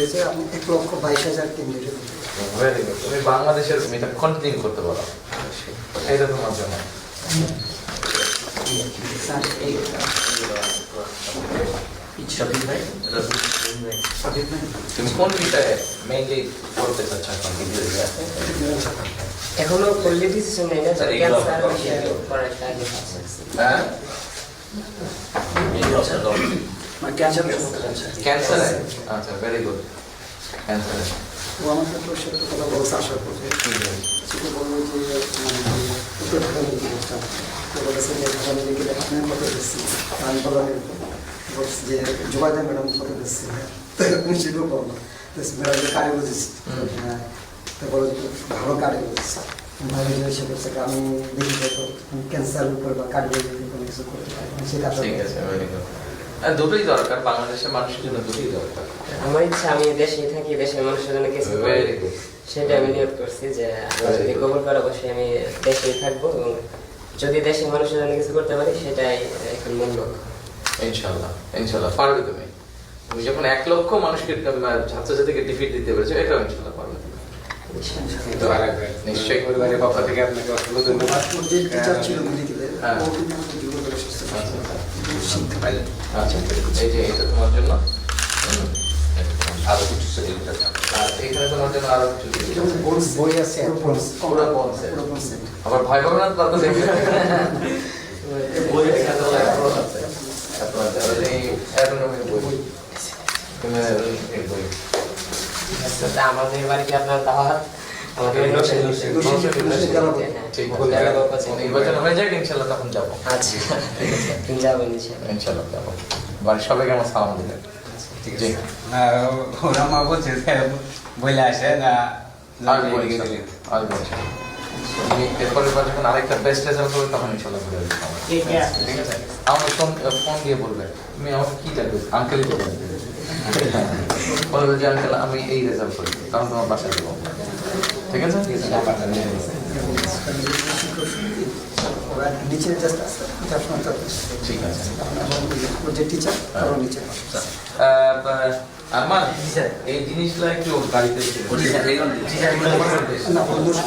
হয়েছে 1,22,000 very good. তুমি বাংলাদেশের এটা কন্টিনিউ করতে পারো, এটা তোমার জন্য। তুমি কোন বিষয়ে মেইনলি পড়তে চাচ্ছ এখন? এখনো ফুললি ডিসিশন নেই না, স্যার, এগুলো ক্যান্সার আপনার বিষয়ে এগুলো। পড়াটা আগে ভাবছি। হ্যাঁ, ক্যান্সার। আচ্ছা, ভেরি গুড। ক্যান্সার ও আমাকে তো সেটা তো কথা বলছে আশা করছে সেটা বলবো যে উত্তর ঢাকা মেডিকেলটা তো বলেছে যে ঢাকা মেডিকেলে আপনার কত দিচ্ছি আমি বললাম বলছি যে জুবাইদা ম্যাডাম কত দিচ্ছি তো এরকম সেটাও বললো ম্যাডামকে কারে বুঝেছি হ্যাঁ তো বলো যে ভালো কারে বুঝেছি ভালো যে সে করছে আমি দেখি যে ক্যান্সারের উপর বা কার্ডিওলজির কোনো কিছু করতে পারি সেটা ঠিক আছে, ভেরি গুড। দুটোই দরকার, বাংলাদেশের মানুষের জন্য দুটোই দরকার। আমার ইচ্ছা আমি দেশেই থাকি, দেশের মানুষের জন্য কিছু করি। Very good. সেটা আমি নিয়োগ করছি যে আল্লাহ যদি কবুল করে অবশ্যই আমি দেশেই থাকবো এবং যদি দেশের মানুষের জন্য কিছু করতে পারি সেটাই এখন মূল লক্ষ্য। ইনশাল্লাহ, ইনশাল্লাহ পারবে তুমি। তুমি যখন 1 লক্ষ মানুষকে ছাত্রছাত্রীকে ডিফিট দিতে পেরেছো, এটাও ইনশাল্লাহ পারবে। নিশ্চয়ই পরিবারের পক্ষ থেকে আপনাকে অসংখ্য ধন্যবাদ। যে টিচার ছিল মেডিকেলে হ্যাঁ। ও কিন্তু আমাকে জীবন করে সুস্থ শিখতে পারলেন আচ্ছা, এই যে এটা তোমার জন্য। আরো কিছু সেটা আর এখানে তোমার জন্য আরো কিছু বই আছে পুরো bonds এর। পুরো bonds এর। আবার ভয় পাবে না তো দেখবে বই এখানে তো পুরো আছে। আপনার এই অ্যারোনমির বই, তুমি এই বই তা আমাদের বাড়িতে আপনার দাওয়াত, আমাদের ঠিক আছে, নির্বাচন হয়ে যাক ইনশাল্লাহ তখন যাবো। আচ্ছা তুমি যাবেন ইনশাআল্লাহ। ইনশাল্লাহ যাবো। বাড়ির সবাইকে আমার সালাম দিবেন। ঠিক জি। আছে। ওরা মা বলছে বলে আসে না আসবো ইনশাল্লাহ, আসবো ইনশাল্লাহ। তুমি এরপরের বার যখন আরেকটা বেস্ট রেজাল্ট করবে তখন ইনশাল্লাহ ঘুরে আসবো। ঠিক আছে, আমাকে ফোন দিয়ে বলবে তুমি আমাকে কি লাগবে, আঙ্কেলই বলবে। বলবে যে আঙ্কেল আমি এই রেজাল্ট করি, তখন তোমার বাসায় দেবো। ঠিক আছে, ওরা নিচে জাস্ট আছে ঠিক আছে। যে টিচার তারও নিচে আমার এই জিনিসগুলো একটু গাড়িতে না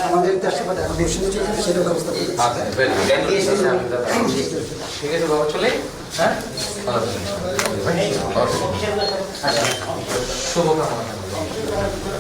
আমাদের দেশে সেটা ব্যবস্থা করে আচ্ছা, very good. ঠিক আছে বাবা, চলে। হ্যাঁ, ভালো থাকবেন। শুভকামনা।